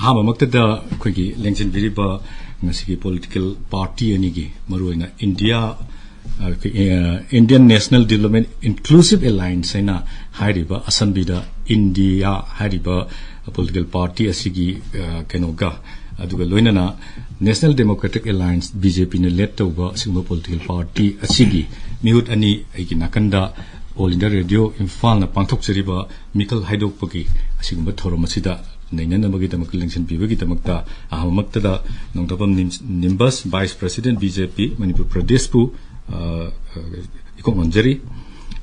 अहमक्तदा अखोगी लेंजन बिरिबा ngasi political party anigi maruina India Indian National Development Inclusive Alliance aina hairiba assembly da India hairiba political party asigi kenoga aduga loinana National Democratic Alliance BJP ne led tawba singma political party asigi mihut ani aigi nakanda All India Radio Imphal na pangthok cheriba Michael Haidok pagi asigumba thorom asida Nainan namagi tamak election bibagi tamakta ahamaktada nongtabam Nimbus Vice President BJP Manipur Pradesh pu ikong manjari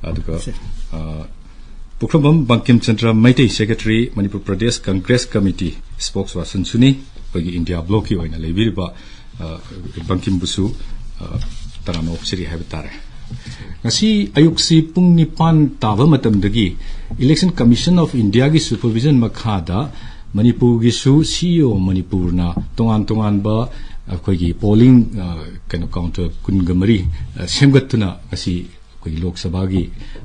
aduga Pukrabam Bankim Chandra Maitei Secretary Manipur Pradesh Congress Committee Spokesperson Suni bagi India Bloc ki oina lebiriba Bankim Busu tarama opsiri haibitare ngasi ayuksi pung nipan taba matamdagi Election Commission of India gi supervision makhada Manipur gi su CEO Manipur na tongan ba akoigi polling kind of counter kungamari semgatuna asi akoigi Lok Sabha gi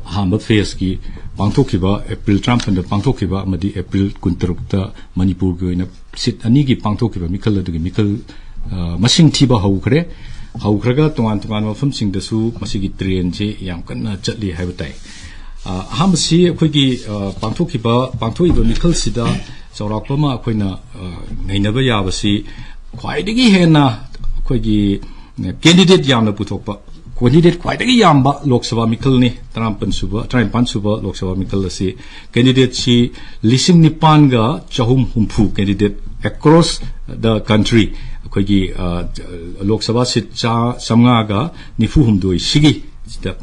ahamba phase gi pangthokiba April Trump and pangthokiba amadi April 13 ta Manipur gi oina sit ani gi pangthokiba mikal adugi mikal masing thiba haukhraga tongan mafam singdasu masigi train je yam kanna chatli haibatai ahamsi akoigi pangthokiba mikal sida Saurakpama akoina nainaba yabasi khwaidagi hena akoigi candidate yamna puthokpa candidate khwaidagi yamba Lok Sabha mikal ni 35 suba Lok Sabha mikal asi candidate si lising nipan ga chahum humpu candidate across the country akoigi Lok Sabha sit samnga ga nifu humdoi sigi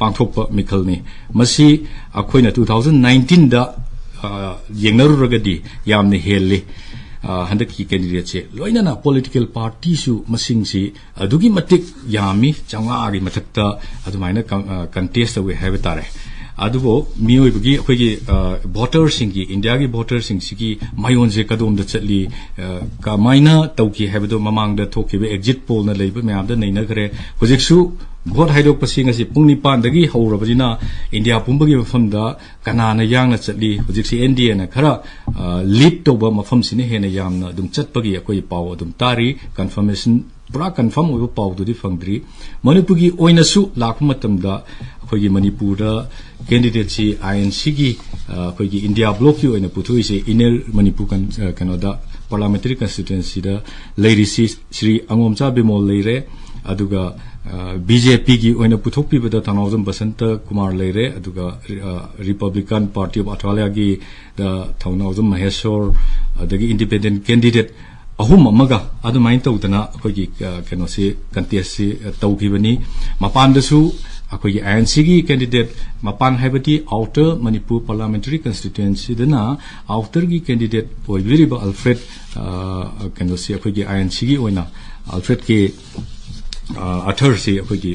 pangthokpa mikal ni masi akoina 2019 da yengnaruragadi yamne helle handaki candidate che loinana political party su masingsi adugi matik yami changa agi mathakta adumaina contest we have tare adubo miyoibagi akogi voters singi India gi voters singsi mayon je kadom da chatli ka maina tauki have do mamang da thoki be exit poll na leiba mayam da naina gare hojiksu vote haidok pasing asi pungni pan dagi haurabajina India pumbagi mafam da kanana yangna chatli hojiksi NDA na khara lead to ba mafam sine hena yamna dum chatpagi akoi paw dum tari confirmation pura confirm oiba paw du di fangdri Manipugi oina su lakhu matam da akogi Manipur da candidate si INC gi akogi India bloc ki oina puthui se inner Manipur Canada parliamentary constituency da leiri si Sri Angomcha Bimol leire aduga BJP gi oina puthokpi bada Thanawjam Basanta Kumar leire aduga Republican Party of Australia gi da Thanawjam Maheshwar adagi independent candidate ahum amaga adumain tawtana akogi kenosi contest si tawkibani mapan dasu akogi ANC gi candidate mapan haibati outer Manipur parliamentary constituency dana outer gi candidate oibiriba Alfred kenosi akogi ANC gi oina Alfred ke athar si akogi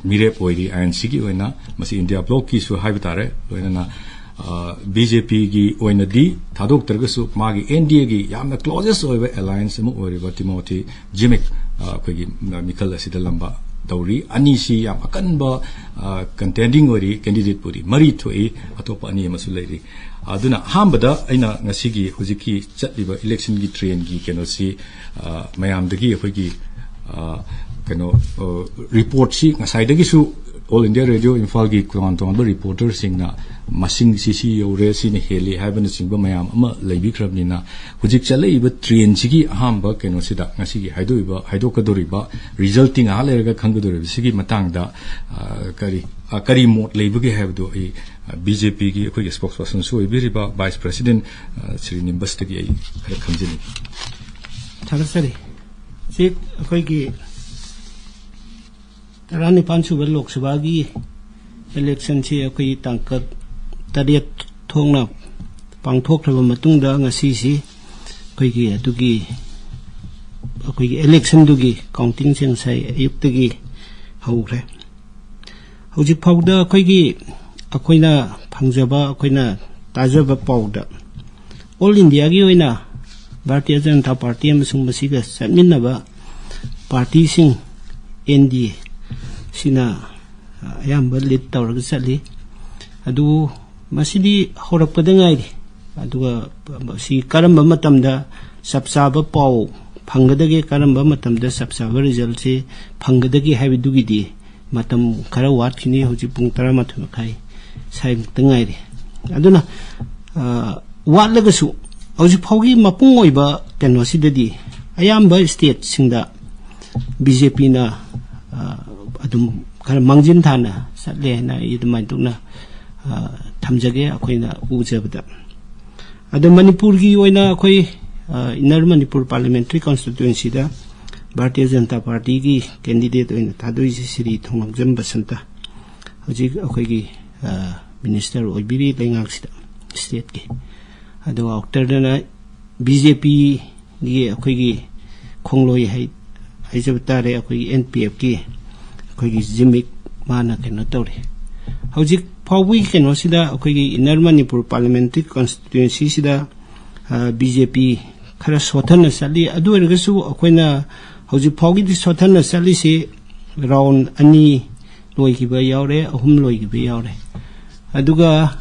mirep oiri ANC gi oina masi India bloc ki su haibitare loina BJP gi oina di thadok targasu magi NDA gi yamna closest oiba alliance mu oiriba Timothy Jimek akogi mikal asida lamba Dauri ani si yam akanba contending ori candidate puri mari thoi atopa ani masulai aduna hambada aina ngasigi hujiki chatliba election gi train gi kenosi mayam dagi akogi keno report si ngasai dagi su All India Radio Imphal gi kwantong ba reporter singna masing si yore si ne heli haibana singba mayam ama leibi khrabnina hujik chalai ba train sigi ahamba keno sida ngasigi haidokadoriba resulting a lerga khangdori sigi matangda kari mot leibugi habdo ai BJP gi akoi spokesperson so ibiriba Vice President Sri Nimbus gi ai khamjini thagasari si akoi gi Rani Pansuba Lok Sabha gi election si akoi tangkat tadiat thongna pangthokhraba matungda ngasi si akoi gi adugi akoi gi election dugi counting sing sai ayuktagi haukhre hojik phawda akoi gi akoina phangjaba akoina tajaba pawda All India gi oina Bharatiya Janata Party amasung masiga satminnaba party sing NDA sina ayamba lead tawraga chatli adu masidi horappada ngai aduga si karamba matamda chap chaba pau phanggadage karamba matamda chap chaba result se phanggadage habidugi di matam khara wat khini hoji pung 12 khai sai tangai ri aduna wat lagasu hoji phogi mapung oiba keno sidadi ayamba state singda BJP na adum khara mangjin thana satle na idumai tukna thamjage akoina ujabda adum manipur gi oina akoi inner manipur parliamentary constituency da Bharatiya Janata Party ki candidate oina thadoi siri thongjam basanta hoji akoi gi minister oibiri lengak sida state ki ado after na BJP gi akoi gi khongloi hai haijabtare akoi NPF ki akoi gi jimik mana keno tore hoji phawi keno sida akoi gi inner manipur parliamentary constituency sida BJP khara sothana sali adu ergasu akoina hoji phawi di sothana sali se round ani loi ki ba yaure ahum loi ki ba yaure aduga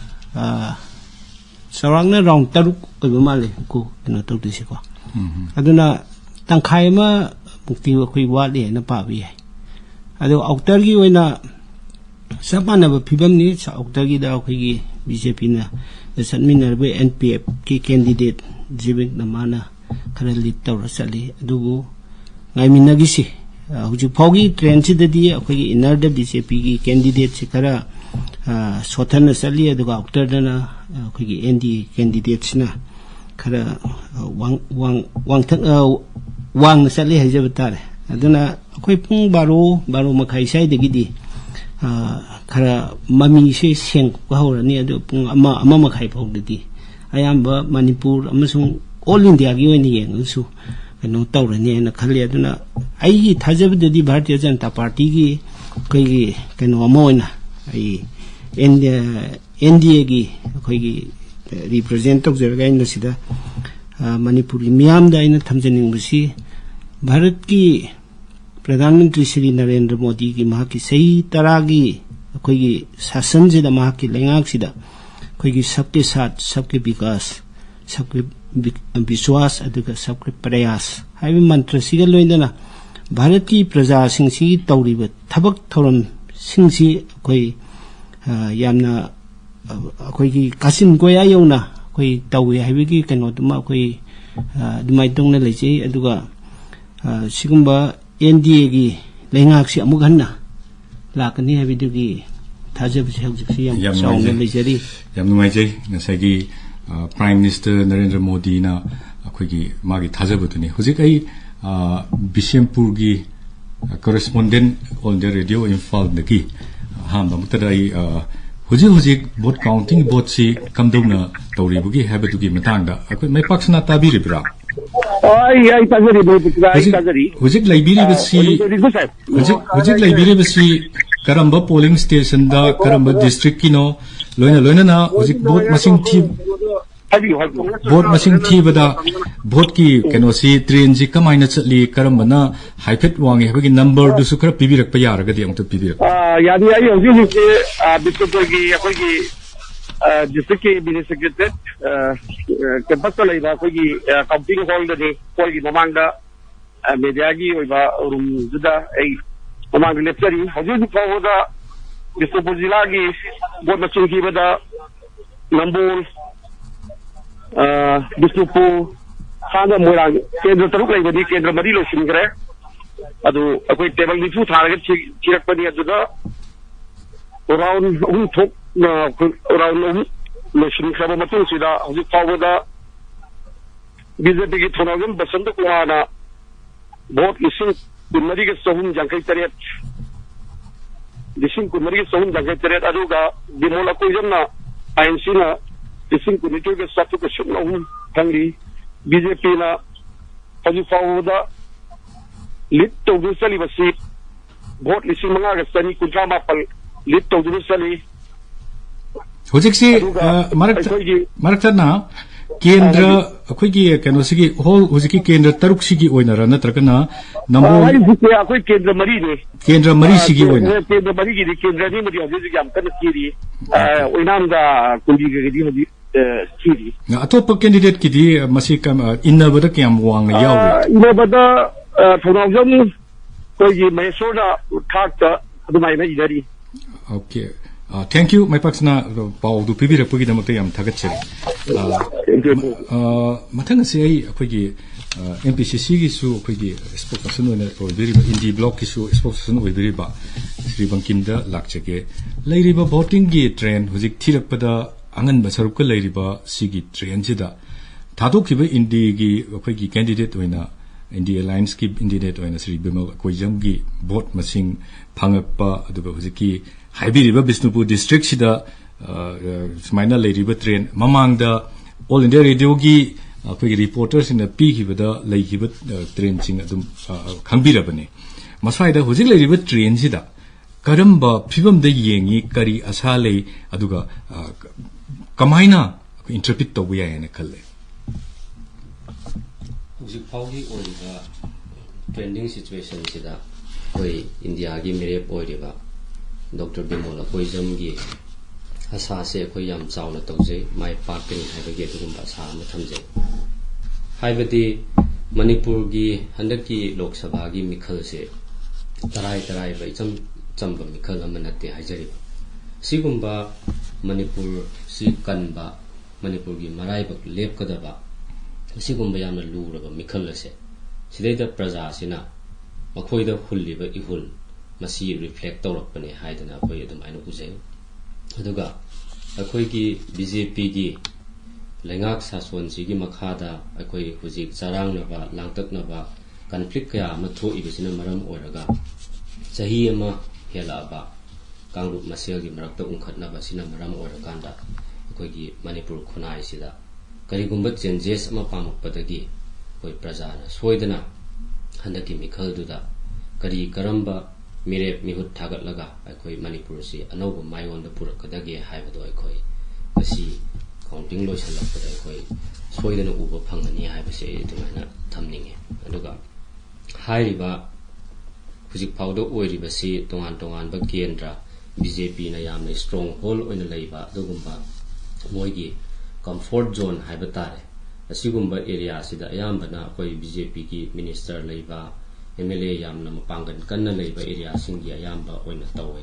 sarangna round taruk oiba male ko keno tawdisi ko aduna tangkhai ma mukti akoi wale na pa bi adu outer gi oina sapana ba phibam ni outer gi da akoi BJP na satminar ba NPF ki candidate jibik na mana khara lead tawra sali adugu ngai minagi si huju phogi train si dadi akoi inner da BJP ki candidate si khara sothana sali aduga outer da na akoi ND candidate na khara wang sali hajabatare aduna akoi pung baro makhai sai dagi di khara mami se seng ko hawrani adu pung ama makhai phawdadi ayamba manipur amasung all india gi oini yengusu keno tawrani na khali aduna ai thajabdadi Bharatiya Janata Party gi koi gi keno amoina ai NDA gi koi gi represent tawjaraga ina sida manipur gi miyam da ina thamjaning busi Bharat ki प्रधानमंत्री श्री नरेंद्र मोदी की महा की सही तरह की कोई शासन से महा की लेंगाक सिदा कोई सबके साथ सबके विकास सबके विश्वास अदुगा सबके प्रयास हाइबे मंत्र सिगा लोइदना भारत की प्रजा सिंसी तौरीब थबक थौरम सिंसी कोई यामना कोई की कासिन गोया यौना कोई तौवे हाइबे की कनोदमा कोई दुमाइ तोंगना लेजे अदुगा सिगुम्बा NDA gi lengak si amuk hanna lakani habidu gi thajab se hojik si yam saung le jari yam numai jai ngasai gi Prime Minister Narendra Modi na akhoi gi magi thajabutuni hojik ai Bishampur gi correspondent on the radio Imphal dagi ham bamutadai hojik vote counting vote si kamdona tawri bugi habidu gi matangda akhoi mai paksna tabiribra ai tazari tazari hujik laibiri basi hujik laibiri basi karamba polling station da karamba district kino loina na hujik vote machine thi bada vote ki keno si train ji kamaina chatli karamba na haifet wangi habagi number du su kara pibirak pa yaraga di amta pibirak yani ai hujik bisupur gi akoi gi district ke secretary campus la iba koi counting hall de koi mamang da media gi oiba room juda ai mamang lecture haju ko da Bisupur jila gi bot machine ki bada Nambol Bisupur khanga moirang kendra taruk lai badi kendra mari lo singre adu akoi table ni fu tharaga chirak pani aduda around thok around machine khaba matung sida haju pawda BJP ki thonagam basant kumar na vote ising kunmari ke sohum jangkai tariat ising kunmari ke sohum jangkai tariat aduga dimola ko jamna INC na ising kunito ke satu ke shukna thangri BJP na haju pawda lit to sali basi vote ising manga ke sani kuntra mapal lit to sali hojik si marak na kendra akhoi gi kano sigi hol hojiki kendra taruk sigi oina ra natragana number akoi kendra mari sigi oina kendra mari gi kendra ni mari hojik yam kan kiri oinam da kundi gi hoji Siri. Atop candidate kidi masih inna bada kiam wang yawe. Inna bada thonawjam koi Mysore thakta adumai na idari. Okay. Thank you. My paksna pau du pibi rakpo ki damakta yam thagachhe. Mathang se ai akhoi MPCC ki su akhoi ki spokesperson oina oibiri Indie block ki su spokesperson oibiri ba Sri Bankim da lakchege leiriba voting gi trend hujik thirakpada angan basaruk ka leiriba sigi trend sida thadok kiba Indie gi akhoi ki candidate oina Indie Alliance ki candidate oina Sri Bimal Koijam gi vote masing phangakpa aduga hujiki haibiriba Bisnupur district sida smaina leiriba trend mamangda All India Radio gi akhoi reporters in the p hibada leihiba train sing adum khangbirabani masai da hujik leiriba train sida karamba phibam da yengi kari asa lei aduga kamaina interpret to buya ena khalle hujik phaugi oiba trending situation sida koi India gi mere oiriba Dr. Bimola Koijam gi asa se koi yam chawna tawje mai pakin haibage dugumba sa ma thamje haibadi Manipur gi handaki Lok Sabha gi mikhal se tarai bai chamba mikhal amanate haijari sigumba Manipur si kanba Manipur gi marai bak lep kadaba sigumba yamna luraba mikhal se sidaida praja sina makhoida hulliba ihul masi reflect tawrakpane haidana koi adumaina ujay aduga akoi gi BJP gi lengak sason sigi makhada akoi hujik charang naba langtak naba conflict kaya ma tho ibisina maram oraga chahi ama hela ba kangrup masel gi marakta ungkhatna ba sina maram orakanda akoi gi Manipur khunai sida karigumba changes ama pamakpadagi koi prajana soidana handaki mikhal duda kari karamba Mirep mihut thagat laga akoi Manipur si anoba mayon da purakadage haibado akoi kasi counting loisan lakpada akoi soidana uba phangani haibase dumaina thamninge aduga hairiba hujik phawdo oiriba si tongan ba kendra BJP na yamna stronghold oina leiba dugumba moigi comfort zone haibatare asigumba area sida ayambana akoi BJP ki minister leiba MLA yamna mapangan kanna leiba area singi ayamba oina tawe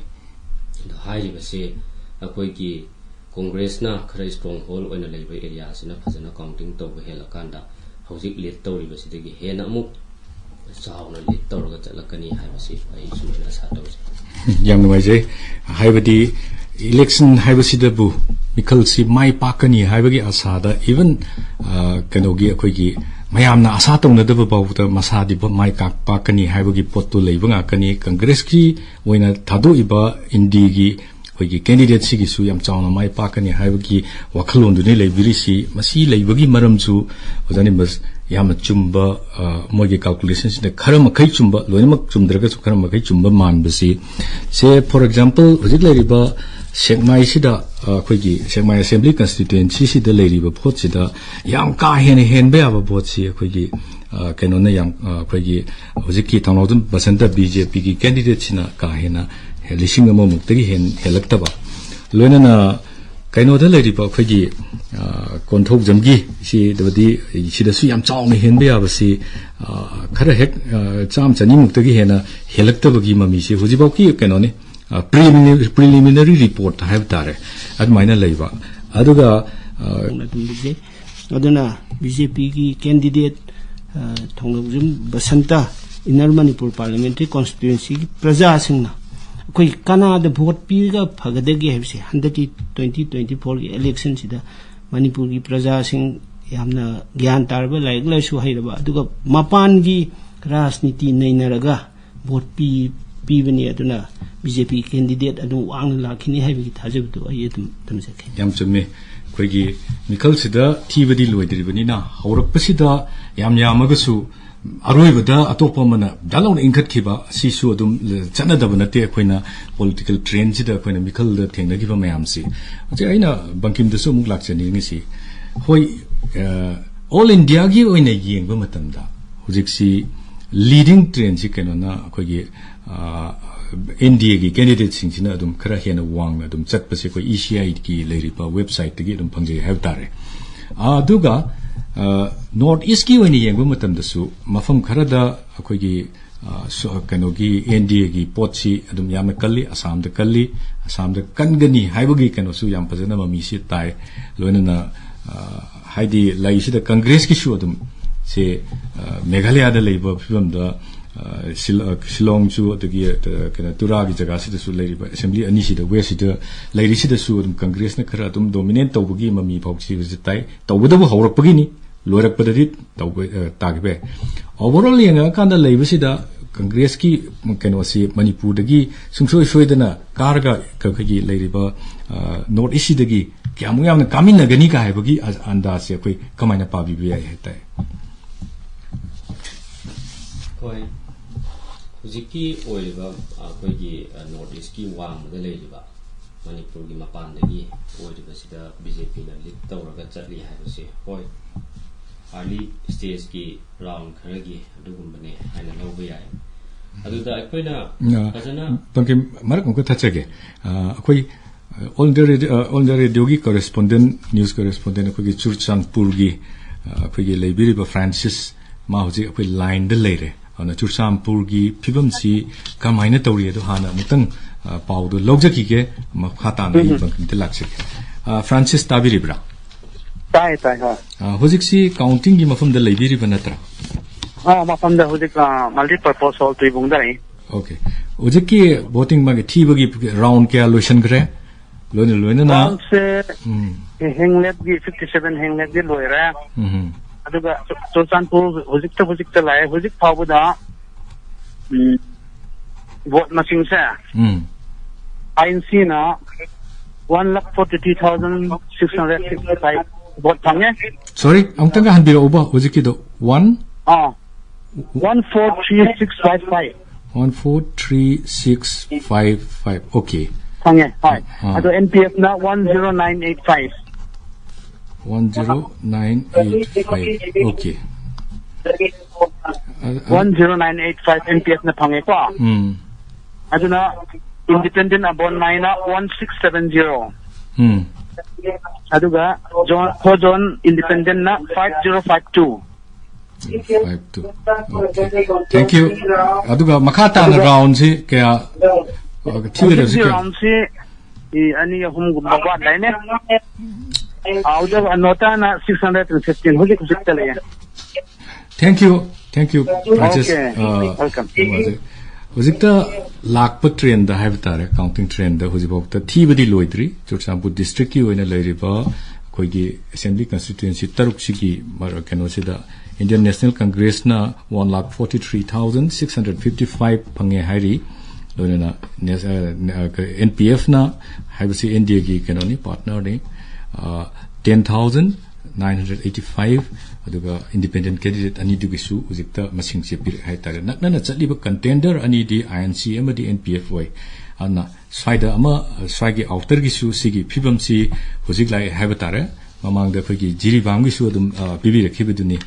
do hairiba se akoi ki Congress na khara stronghold oina leiba area sina phajana counting tawba helakanda hojik lead tawriba sidagi hena amuk chawna lead tawraga chalakani haibasi ai sumana sa tawse yam nuaje haibadi election haibasida bu mikal si mai pakani haibagi asada even kanogi akoi ki mayamna asa tawna-daba bawda masadi mai kak pakani haibagi potto leiba ngakani Congress ki oina thado-iba Indie gi hoigi candidate sigi su yam chawna mai pakani haibagi wakhalon du ne leibiri si masi leibagi maramchu ojani mas yam chumba mogi calculations ne kharama khai chumba loinak chumdraga su kharama khai chumba manbasi se for example hojik leiriba Sekmai sida akhoi Sekmai Assembly constituency sida leiriba vote sida yam ka hen be aba vote si akhoi keno na yam akhoi hojiki tanodun basanta BJP ki candidate sina ka hena lising ama muktagi hen helaktaba loina na keno da leiriba akhoi konthok jamgi si dabadi sida su yam chawna hen be aba si khara hek cham chani muktagi hena helaktaba gi mami si hojibau ki keno ne preliminary report have tare admaina leiba aduga aduna BJP ki candidate thongjum Basanta Inner Manipur Parliamentary Constituency ki praja singna koi kana da vote pi ga phagadagi habse 2024 ki election sida Manipur ki praja sing yamna gyan tarba laik la su hairaba aduga mapan gi rajniti nainaraga vote pi bani aduna BJP candidate adu wang lakhini haibigi thajabdu ai tamjake yam chumme koigi mikhal sida thibadi loidiribani na haurakpasida yam yamagasu aroibada atopa mana dalon inkhat khiba sisu adum chana dabana te koina political trend sida koina mikhal da thengnagiba mayamsi je aina bankim dasu muk lakchani ngisi hoi all India gi oina yengba matamda hujiksi leading trend si kenona koigi NDA gi candidate sing sina adum khara hena wang na adum chat pase ko ECI ki leiri pa website gi adum phangje have tare aduga North East ki wani yengba matam da su mafam khara da akoi gi kano gi NDA gi potsi adum yamna kalli Assam da kangani haibagi kano su yam pazana mami si tai loina na haidi lai si da Congress ki su adum se Meghalaya da leiba phibam da Shillong chu adagi kana tura gi jaga si da su leiri ba assembly ani si da west si da leiri si da su adum Congress na khara adum dominate tawbagi mami phauchi gi tai tawbada bu haurak pagi ni lorak padadi tawba tagbe overall yenga kanda leiba si da Congress ki kano si Manipur dagi sungsoi soidana karga kagi leiri ba North East dagi kyamu yamna kamina gani ka haibagi anda se koi kamaina pabi bi ai tai koi hujiki oiliba akoigi North East ki wang da leiliba Manipur gi mapan dagi oiliba sida BJP na lead tawraga chatli haibase koi early stage ki round kharagi adugumbane haina lawba yai aduda akoina fazana banki marak ko thachage akoi all the radio gi correspondent news correspondent akoi Churchandpur gi akoi leibiri ba Francis ma hoji akoi line da leire ana Churchandpur gi phibam si kamaina tawri adu hana mutang pau do logjaki ke ma khata na banki de lakse Francis tabiri bra tai ha hojik si counting gi mafam da leibiri banatra mafam da hojik multi purpose hall tui bung dai okay hojik ki voting ma thi bagi round kya lotion gre loina na se henglet gi 57 henglet gi loira aduga Churchandpur hojik ta lai hojik phawda vote machine sa INC na 1,43,665 vote phange sorry amtanga hanbira oba hojik ki do 1,43,655 1,43,655 okay phange hai ado NPF na 10985 10985 okay 10985 NPF na phange ko aduna independent abon na 1670 aduga John independent na 5052 okay thank you aduga makata na round si kaya thile si round si ani hum gumba ba laine auda nota na 615 hojik tale thank you Francis welcome hojikta lakpa train da haibtare counting train da hojibokta thibadi loidri Churchandpur district ki oina leiriba koigi assembly constituency taruk sigi kano sida Indian National Congress na 1,43,655 phange hairi loina NPF na haibasi NDA gi kano ni partner ni 10,985 aduga independent candidate ani dugisu hojikta masing se pir haitare nakna chatliba contender ani di INC amadi NPF way ana swaida ama swagi outer gi su sigi phibam si hojik lai haibtare mamang da phagi jiri bang gi su adum bibi rakhibiduni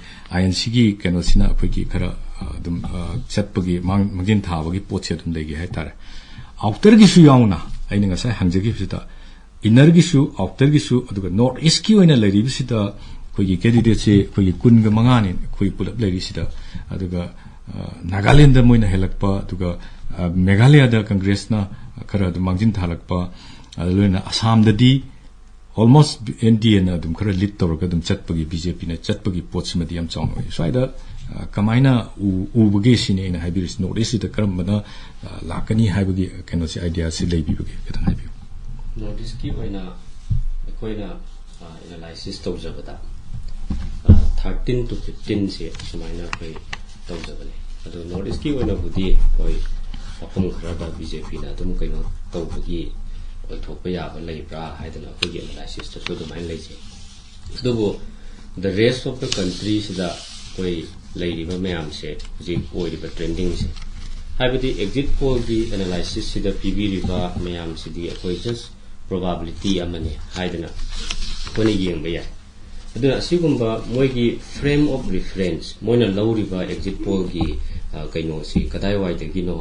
INC gi kano sina phagi khara adum chatpagi mangin thabagi potse adum legi haitare outer gi su yauna aina nga sai hangjagi sida inner gi su outer gi su aduga North East ki oina leiri bisida koigi candidate se koigi kunga mangani koi pulap leiri sida aduga Nagaland da moina helakpa aduga Meghalaya da Congress na khara du mangjin thalakpa aloina Assam da di almost NDA na dum khara lead tawraga dum chatpagi BJP na chatpagi pots madi am chawno swaida kamaina ubage sine na hybris North East da karambana lakani haibagi kano si idea si leibi bagi kadan haibi North East ki oina koina analysis tawjabada 13 to 15 se sumaina koi tawjabane ado North East ki oina budi koi apung khara BJP na dum kaino tawbagi thokpa yaba leibra haidana kogi analysis to so domain leise adugo the rest of the country sida koi leiriba mayam se ji oiriba trending se haibadi exit poll di analysis sida PB riba mayam sidi koi just probability amane haidana koni yengba ya aduna sigumba moigi frame of reference moina lawriba exit poll gi kaino si kadai wai de gino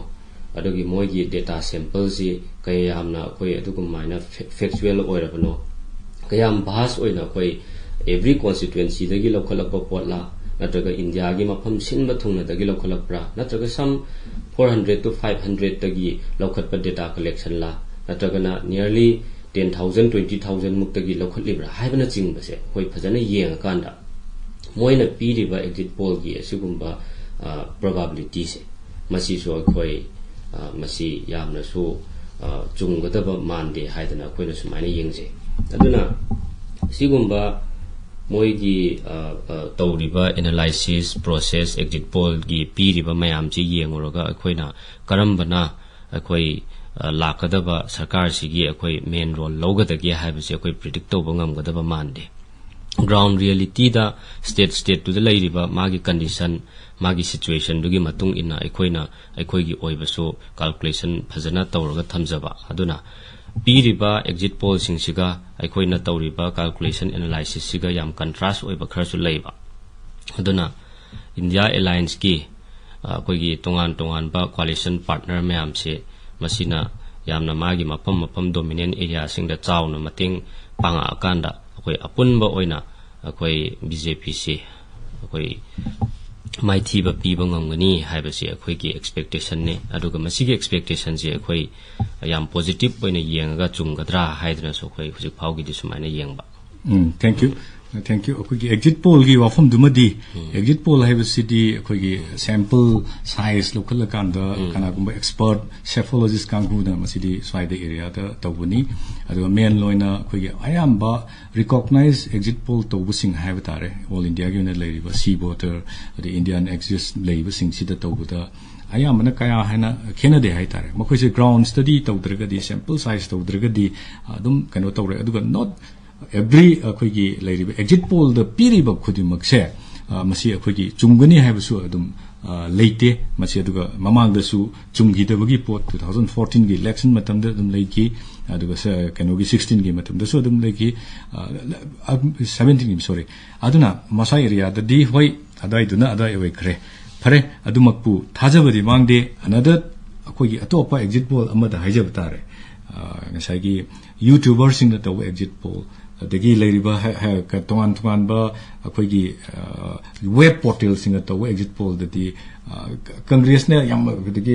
ꯑꯗꯨꯒꯤ ꯃꯣꯏꯒꯤ data ꯁꯦꯝꯄꯜꯁꯤ ꯀꯌꯥꯝꯅ ꯑꯩꯈꯣꯏ ꯑꯗꯨꯒꯨꯝꯃꯥꯏꯅ factual ꯑꯣꯏꯔꯕꯅꯣ ꯀꯌꯥꯝ vast ꯑꯣꯏꯅ ꯑꯩꯈꯣꯏ every ꯀꯣꯟꯁꯇꯤꯇꯨꯋꯦꯟꯁꯤꯗꯒꯤ ꯂꯧꯈꯠꯂꯛꯄ ꯄꯣꯠꯂꯥ ꯅꯠꯇ꯭ꯔꯒ ꯏꯟꯗꯤꯌꯥꯒꯤ ꯃꯐꯝ ꯁꯤꯟꯕ ꯊꯨꯡꯅꯗꯒꯤ ꯂꯧꯈꯠꯂꯛꯄ꯭ꯔꯥ ꯅꯠꯇ꯭ꯔꯒ ꯁꯝ 400 to 500 tagi lokhatpa data collection la natragana nearly 10,000 20,000 muktagi lokhatlibra haibana chingbase hoi phajana yenga kanda moina piriba exit poll gi asigumba probability se masi so khoi masi yamna so chunggadaba mande haidana khoina sumaina yengje aduna sigumba moigi tawriba analysis process exit poll gi piriba mayam chi yenguraga akoina karambana akoi lakadaba sarkar sigi akoi main role logadagi haibase akoi predict tawba ngamgadaba mande ground reality da state to the lairiba magi condition magi situation dugi matung ina akoina akoigi oibaso calculation phajana tawraga thamjaba aduna piriba exit poll singsiga aikoina tawriba calculation analysis siga yam contrast oiba kharasu leiba aduna India Alliance ki koigi tongan ba coalition partner mayam se masina yamna magi mapam dominant area singda chawna mating panga akanda akoi apunba oina akoi BJP se akoi maithiba piba ngamgani haibase akoi ki expectation ne aduga masigi expectation je akoi yam positive oina yenga chunggadra haidna so akoi hujik phaugi di sumaina yengba thank you akoi exit poll gi wafam dumadi exit poll haibase akoi sample size local kanda kana gumba expert cephalologist kangu na masidi swaida area da tawuni aduga main loina akoi ayamba recognize exit poll tawbusing haibtare all India gi na leiriba sea voter the Indian exist leiba sing sida tawbuda ayamana kaya haina khena de haitare makoi se ground study tawdraga di sample size tawdraga di adum kano tawre aduga not every akoigi leiriba exit poll the piriba khudimak se masi akoigi chumgani haibasu adum leite masi aduga mamang da su chumgi da bagi pot 2014 gi election matam da adum leiki aduga kano gi 16 gi matam da su adum leiki 17 gi sorry aduna masa area da di hoi adai duna adai wei kre phare adumakpu thajabadi mangde another akoigi atopa exit poll amada haijab tare ngasai gi youtuber sing da taw exit poll dagi leiriba ka tongan ba akoigi web portal sing da taw exit poll da congress ne yam dagi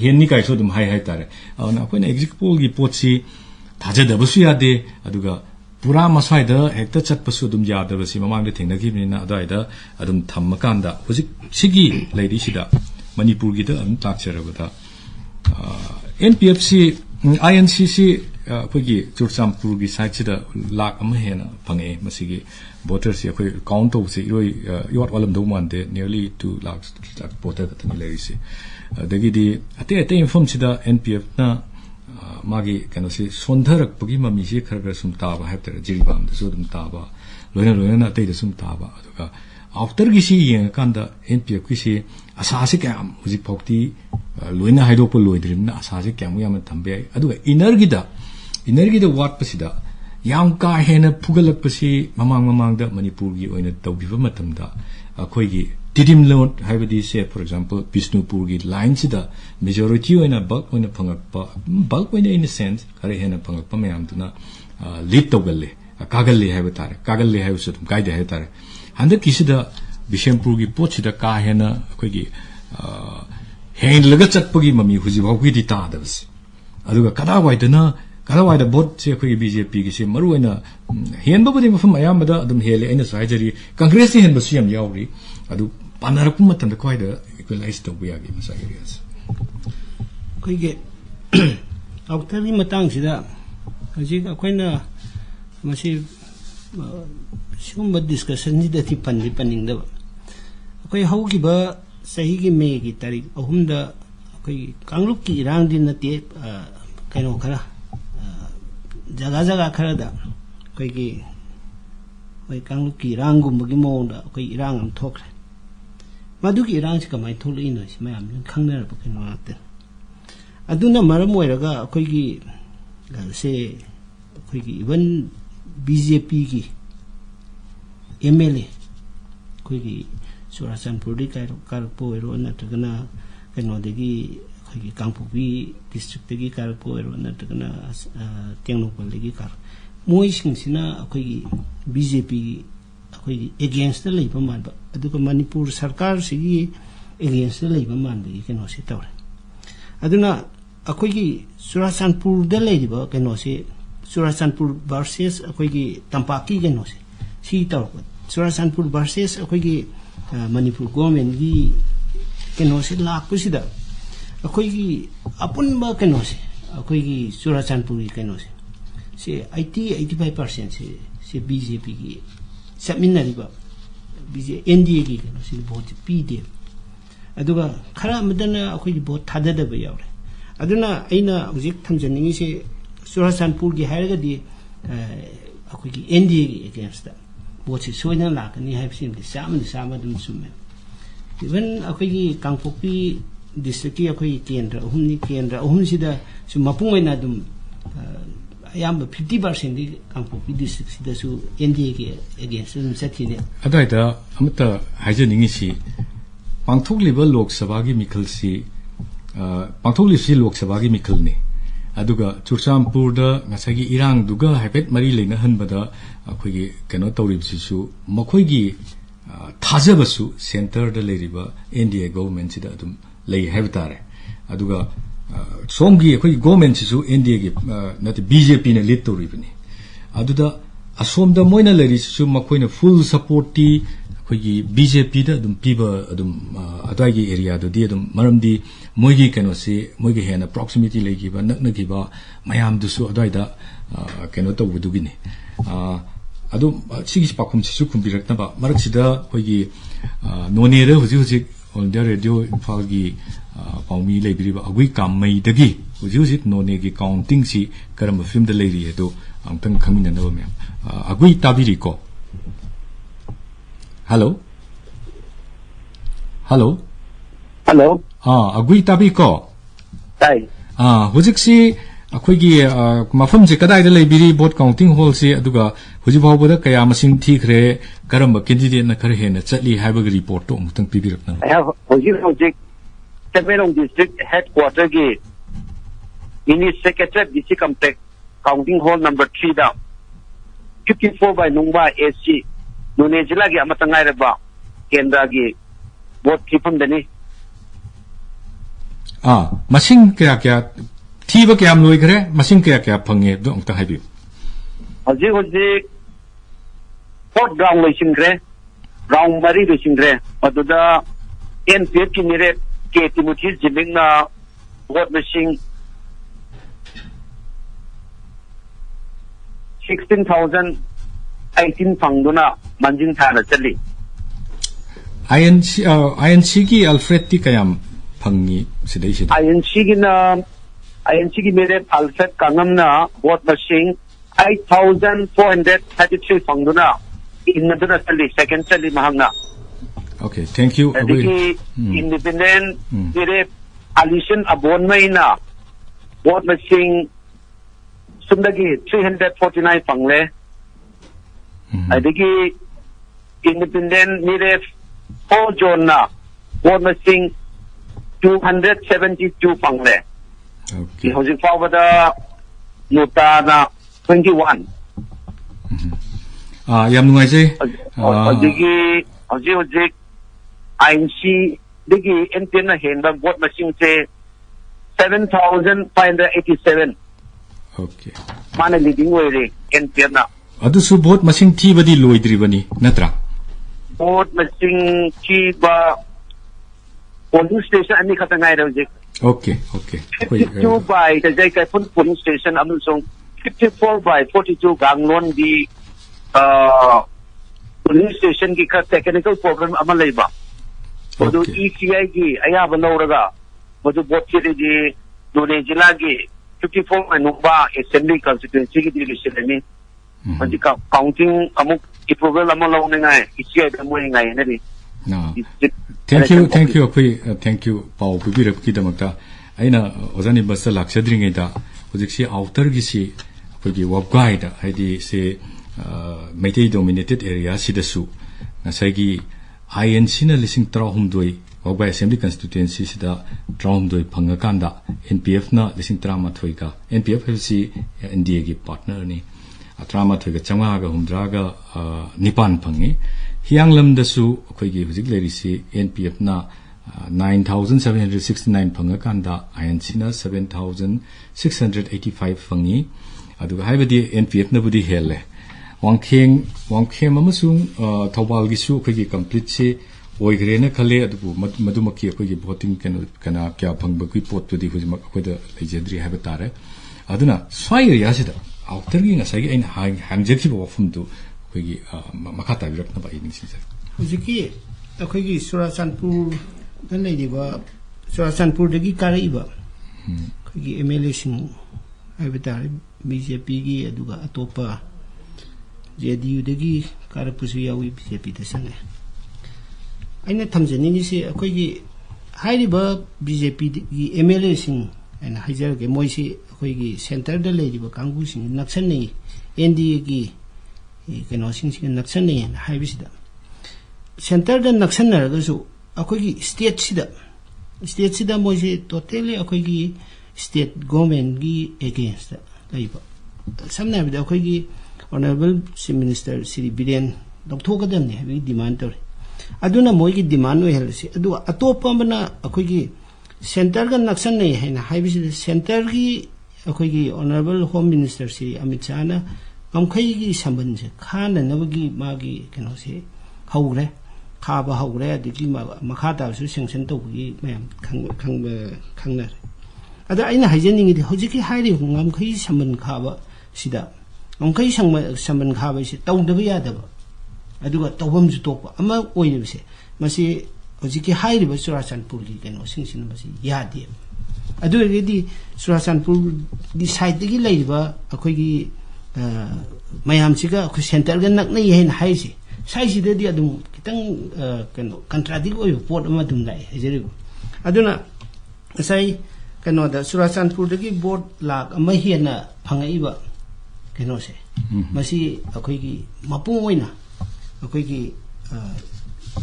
henni kai so dum hai tare na akoina exit poll gi potsi thajadabasu yade aduga pura masai da hekta chatpasu dum yadabasi mamang de thengnagibnina adaida adum thammakanda hujik sigi leiri sida manipur gi da am takcherabada NPFC INCC akoigi churchampur gi site sida lakh ama hena phange masigi voters si akoi count to se iroi yot walam do mande nearly 2 lakhs voter ka thani leiri se dagi di ate inform sida NPF na magi kano si sondharak pagi mami si khar sum taba hapter jiribam da sudum taba loina na te da sum taba aduga after gi si yeng kanda NPF ki si asasi kam hujik phokti loina haido po loidrim na asasi kam yam thambe aduga inner gi da wat pasida yam ka hena phugalak pasi mamang da manipur gi oina tawbiba matam da akhoi gi tidim lot haibadi se for example Bishnupur gi line sida majority oina bulk oina phangakpa bulk oina in a sense kare hena phangakpa mayam tuna lead tawgalle kagalle haibatare kagalle haisu tum kaide haitare handa kisida Bishnupur gi pochida ka hena akhoi gi hand laga chatpagi mami huji bawgi di ta dabas aduga kada da bot se akhoi BJP gi se maru oina hen babudi mafam ayamada adum hele aina saijari congress ni hen basu yam yauri adu panarapu matanda kwaida equalize to buyagi masa areas koige autari matang sida haji akoina masi sumba discussion ni dati panning da akoi haugi ba sahi gi me gi tarik ahumda akoi kangluk ki irang din nate kaino khara jaga khara da koigi oi kangluk ki irang gum gi mo da akoi irang am thokre madugi irang si kamai tholi no si mayam khangnar ba kino ate aduna maram oiraga akoigi se akoigi even BJP gi MLA akoigi Surachanpur di kar poiro na tagana kano degi ꯑꯩꯈꯣꯏꯒꯤ ꯀꯥꯡꯄꯣꯛꯄꯤ ꯗꯤꯁꯇ꯭ꯔꯤꯛꯇꯒꯤ ꯀꯥꯔꯛꯄ ꯑꯣꯏꯔꯣ ꯅꯠꯇ꯭ꯔꯒꯅ ꯇꯦꯡꯅꯧꯄꯜꯗꯒꯤ ꯀꯥꯔꯛ ꯃꯣꯏꯁꯤꯡꯁꯤꯅ ꯑꯩꯈꯣꯏꯒꯤ BJPꯒꯤ ꯑꯩꯈꯣꯏꯒꯤ against ꯂꯩꯕ ꯃꯥꯟꯕ ꯑꯗꯨꯒ Manipur ꯁꯔꯀꯥꯔꯁꯤꯒꯤ against ꯂꯩꯕ ꯃꯥꯟꯕꯒꯤ ꯀꯩꯅꯣꯁꯤ ꯇꯧꯔꯦ ꯑꯗꯨꯅ ꯑꯩꯈꯣꯏꯒꯤ ꯆꯨꯔꯥꯆꯥꯟꯄꯨꯔꯗ ꯂꯩꯔꯤꯕ ꯀꯩꯅꯣꯁꯤ ꯆꯨꯔꯥꯆꯥꯟꯄꯨꯔ ꯚꯔꯁꯦꯁ ꯑꯩꯈꯣꯏꯒꯤ ꯇꯝꯄꯥꯛꯀꯤ ꯀꯩꯅꯣꯁꯤ ꯁꯤ ꯇꯧꯔꯛꯄ ꯆꯨꯔꯥꯆꯥꯟꯄꯨꯔ ꯚꯔꯁꯦꯁ ꯑꯩꯈꯣꯏꯒꯤ ꯃꯅꯤꯄꯨꯔ ꯒꯣꯔꯃꯦꯟꯒꯤ ꯀꯩꯅꯣꯁꯤ ꯂꯥꯛꯄꯁꯤꯗ ꯑꯩꯈꯣꯏꯒꯤ ꯑꯄꯨꯟꯕ ꯀꯩꯅꯣꯁꯤ ꯑꯩꯈꯣꯏꯒꯤ ꯆꯨꯔꯥꯆꯥꯟꯄꯨꯔꯒꯤ ꯀꯩꯅꯣꯁꯤ ꯁꯤ 80-85% ꯁꯤ BJPꯒꯤ ꯆꯠꯃꯤꯟꯅꯔꯤꯕ NDAꯒꯤ ꯀꯩꯅꯣꯁꯤ ꯚꯣꯠꯁꯤ ꯄꯤꯗꯦ ꯑꯗꯨꯒ ꯈꯔ ꯑꯃꯗꯅ ꯑꯩꯈꯣꯏꯒꯤ ꯚꯣꯠ ꯊꯥꯗꯗꯕ ꯌꯥꯎꯔꯦ ꯑꯗꯨꯅ ꯑꯩꯅ ꯍꯧꯖꯤꯛ ꯊꯝꯖꯅꯤꯡꯉꯤꯁꯤ ꯆꯨꯔꯥꯆꯥꯟꯄꯨꯔꯒꯤ ꯍꯥꯏꯔꯒꯗꯤ ꯑꯩꯈꯣꯏꯒꯤ NDAꯒꯤ ꯑꯦꯒꯦꯟꯁꯇ ꯚꯣꯠꯁꯤ ꯁꯣꯏꯗꯅ ꯂꯥꯛꯀꯅꯤ ꯍꯥꯏꯕꯁꯤꯃꯗꯤ 100% ꯑꯗꯨꯝ ꯆꯨꯝꯃꯦ इवन अखोई कांगपोपी डिस्ट्रिक्ट की अखोई केंद्र अहुमसिदा सु मपुंगैना दुम अयाम 50% दी कांगपोपी डिस्ट्रिक्ट सिदासु एनडीए के अगेंस्ट दुम सथिने अदाइदा अमता हाइजनिंगिसि पांथोकलिबा लोकसभा की मिखलसि पांथोकलिसि लोकसभा की मिखलनि अदुगा चुरचांपुरदा ngसागी इरांग दुगा हाइफेट मरी लेना हनबदा अखोई केनो तौरिबसिसु मखोईगी थाजबसु सेंटर द लेरिबा एनडीए गवर्नमेंट सिदा अदुम लई हैबतारे अदुगा सोमगी अखोई गवर्नमेंट सिसु एनडीए गी नत बीजेपी ने लीड तौरिबनि अदुदा असोमदा मोइना लेरिसु मखोइना फुल सपोर्ट टी अखोई बीजेपी दा अदुम पीबा अदुम अदागी एरिया दो दी अदुम मरमदी मोइगी केनोसी मोइगी हेना प्रॉक्सिमिटी लेगिबा नकनगिबा मयाम दुसु अदाइदा केनो तौबुदुगिनि अदो सिगिस पाखुम सिसु कुंबिरकनबा मरकसिदा होगी नोनेदा हुजि हुजि ऑल इंडिया रेडियो इम्फाल गी पाउमी लेबिरिबा अगुई कामैदगी हुजि हुजि नोने गी काउंटिंग सि करम फिल्म द लेरि हेदो अंतंग खमिननबा मैम अगुई ताबिरिको हेलो हेलो हेलो अगुई ताबिको ताई हुजिक्सी अखोगी मफम से कदाइदा लेबिरी बोट काउंटिंग हॉल से अदुगा हुजि भावबदा कया मसिंग थीखरे करम कैंडिडेट न खर हेना चटली हाइबग रिपोर्ट तो अमुतंग पिबिरकना I have हुजि Tamenglong district headquarter की mini secretary DC complex counting hall number 3 da 54 by Nungba AC Nune जिला की अमतंगाई रबा केंद्र की बोट किफम दनी मसिंग क्या क्या थीबा क्या लोई करे मसिंग क्या क्या फंगे दो अंक हाइबी हुजि फोर्थ राउंड लोइसिंग्रे राउंड मरी लोइसिंग्रे अदुदा एनपीएफ की मेरे के तिमुथी जिमिंगना वोट मशीन 16,018 फंगदुना मंजिंग थाना चली INC की अल्फ्रेड ती कयाम फंगी सिदई सिदा INC की मेरे अल्फ्रेड कांगमना वोट मशीन 8,433 फंगदुना इनदुना चली सेकंड चली महंगा Okay, thank you. Independent मेरे Alison Abon में ना वोट मशीन सुंदगी 349 फंगले अदिकी independent मेरे 4 जोन ना वोट मशीन 272 फंगले Okay. होजिक फावदा नोटा ना 21 याम नुआइजे होजिक INC digi NPN na hen ba vote machine se 7,587 Okay. mana leading way re NPN na adu su vote machine thi badi loidri bani natra vote machine ki ba polling station ani khata ngai ra je Okay, okay. 52 by the jai kai polling station amsong 54 by 42 ganglon di polling station ki ka technical problem ama leiba ओदो ECI की अया बनौरगा ओदो boat के जी दोने जिला की 54 Anubha assembly constituency की deletion ने मंजी counting अमुक approval अमल लौने गाय ECI का मोय गाय ने री thank you अखोई thank you पाव बिबिरक की दमकता आइना ओजानी बस लाक्सद्रिङैदा होजिकसि आउटर गिसि अखोई वबगाइदा हाइदि से मैथै dominated area सिदसु नसाइगी INC na 1,300 Wabai Assembly constituency sida Traumdoi Pangakanda NPF na lising trama thoika NPF FC NDA gi partner ni trama thoika changa ga humdra ga nipan phangi hianglam da su khoi gi hujik leri si NPF na 9769 Pangakanda INC na 7685 phangi aduga haibadi NPF na budi hele wangkheng amasung thawal gi su khoi gi complete si oigrena khale adu madumaki akoi voting kana kya phangba kui pot tu di hujma akoi da lejedri haba tare aduna swai area sida outer gi nga sai ein hangje ki bo fum tu akoi gi makata birak na ba ini si hujiki akoi gi Churachandpur da lei ba Churachandpur da gi kare ba akoi gi MLA sing haba tare BJP gi aduga atopa JDU da gi karapusu yawi BJP da sange aina thamjani si akoi gi hairiba BJP gi MLA sing and hajar ge moisi akoi gi center da leiba kangbu sing naksan nei NDA gi keno sing naksan nei haibisida center da naksan na ga su akoi gi state sida moisi totally akoi gi state government gi against leiba samna bida akoi gi honorable chief minister Sri Biren dokthokadam ne habi demand tor aduna moigi demand we helsi adu atopa bana akoi gi center ga naksan nei haina haibisi center gi akoi gi honorable home minister Sri Amit Shah na amkhai gi samban se khana nabagi magi keno se haure khaba haure adigi makha ta su sanction to gi mayam khangna ada aina haijening gi hojiki hairi hungam khai samban khaba sida amkhai samban khaba se tawdaba yadaba aduga tawbam ju tokpa ama oinibse masi hojiki hairiba Churachandpur gi keno singsin masi yade adu redi Churachandpur di side gi leiba akoi gi mayam siga akoi center ga nakna yen haisi saisi de di adum kitang keno contradict oi pot ama dum lai hejeri aduna sai keno da Churachandpur gi board lak ama hiena phangaiba keno se masi akoi gi mapung oina akoi gi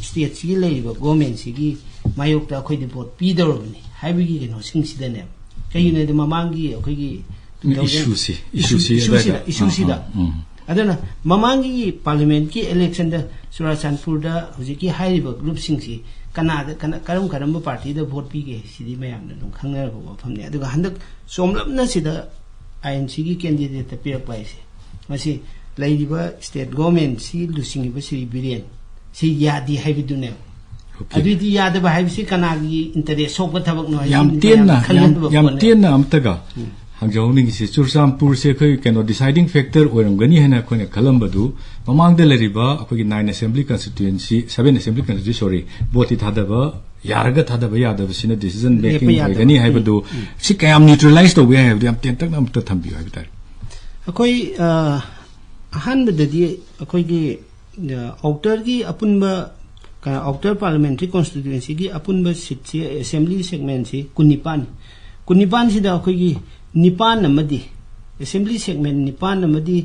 state si leiba government si gi mayok ta akoi de vote pi dorobni haibi gi keno singsi ne kai ne de mamangi akoi gi issue si da adana mamangi parliament ki election da Churachandpur da hojiki haiba group singsi karam party da vote pi ge sidi mayam na dum khangna ba famne aduga handak somlamna sida INC gi candidate ta pe pai se masi laiba state government si lusing ba Sri Biren si yadi haibidune adidi yada ba haibisi kanagi interest sok ba thabak no yam tienna amtaga hangjawning si Churachandpur se khoi keno deciding factor oiramgani hena khoina khalambadu mamangda leriba akoi 9 assembly constituency 7 assembly constituency sorry boti thadaba yaraga thadaba yadaba sina decision making oigani haibadu si kayam neutralize to we have yam tentak nam ta thambi haibitar akoi ahanbadadi akoi gi outer gi apunba outer parliamentary constituency gi apunba seat si assembly segment si kunipan sida akoi gi nipan namadi assembly segment nipan namadi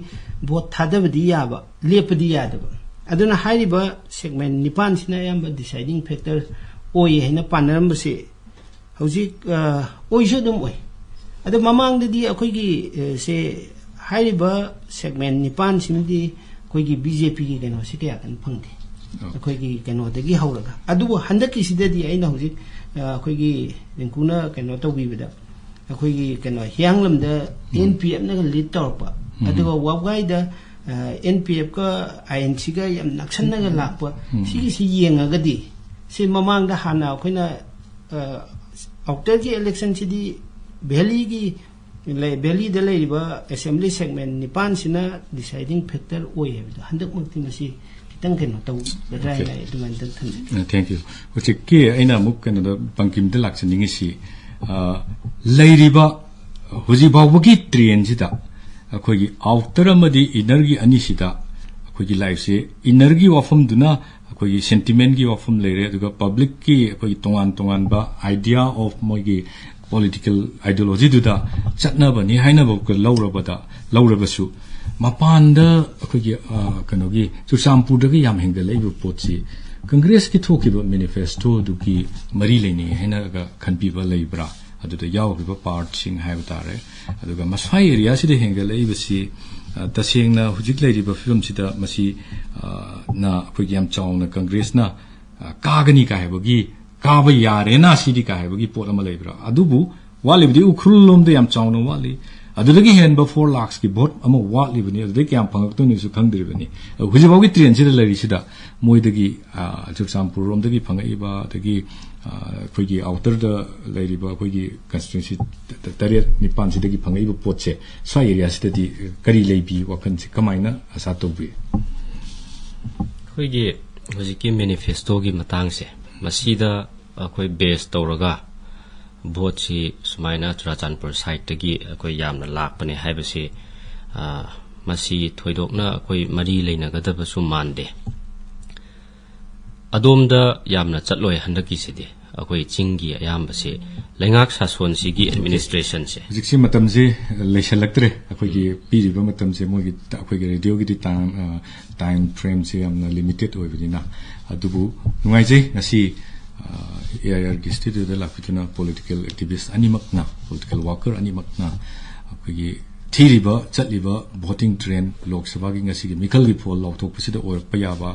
vote thadabadi yaba lepadi yadaba aduna hairiba segment nipan sina yamba deciding factor oi hena panaram se hauji oi jodum oi adu mamang di akoi gi se hairiba segment nipan simdi koigi BJP gi keno sikya kan phangde koigi keno dagi hauraga adu handaki sidadi aina hujik koigi rinkuna keno tawbibada koigi keno hianglam da NPF na lead torpa adu wabgai da NPF ka INC ga yam naksan na lakpa sigi si yengaga di si mamang da hana koina outer gi election sidi valley gi Belly the lady assembly segment nipan sina deciding factor oi handak mukti masi kitang keno taw rai lai duman tan thank you uchiki aina muk keno da bangkim de laksan ningi si leiriba huji bawgi train sida akoi gi outer amadi inner gi ani sida akoi gi life se inner gi wafam duna akoi gi sentiment gi wafam leire aduga public ki akoi tongan ba idea of mogi political ideology duda chatna bani haina bok laurabasu mapanda akoi kanogi Churachandpur da yam hengda leibu potsi Congress ki thokiba manifesto du ki mari leini hena ga khanpiba leibra aduda yawriba part sing haiba tare aduga masfai area sida henga leibasi tasengna hujik leiriba film sida masi na akhoi yam chawna Congress na kagani ka haibagi kaba yare na sidi ka haibagi pot ama leibra adubu walibdi ukhrulom de yam chawna wali adudagi hen ba 4 lakhs ki vote ama wali bani adudagi yam phangak to ni su khangdri bani hujibawgi train sida leiri sida moidagi Churchampur rom dagi phangai ba dagi khoigi outer da leiri ba khoigi constituency tariat nipan sidagi phangai ba potche swa area sidadi kari leibi wakhan si kamaina asa tobi khoigi hojiki manifesto gi matang se masida khoi base tawraga vote si sumaina Churachandpur side tagi khoi yamna lakpane haibasi masi thoidokna khoi mari leinagadaba su mande adomda yamna chatloi handaki sidi akoi chingi ayambase lengak sason sigi administration se jiksi matam je leishalaktre akoi gi piriba matam je mogi akoi gi radio gi time frame se amna limited oibina adubu nungai je ngasi AIR gi studio de la fituna political activist animakna political worker animakna akoi gi thiriba chatliba voting train lok sabha gi ngasi gi mikal gi phol lok thok pasida or payaba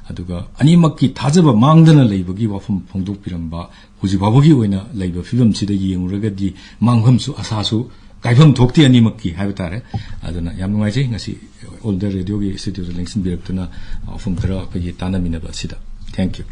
aduga animakki thajaba mangdana leibagi wafum phongdok piramba huji babagi oina leiba film sida yenguraga di mangham su asasu kaifam thokti animakki haibtare aduna yam nungai je ngasi all the radio gi studio lengsin biraktuna afum tara pagi tanamina ba sida thank you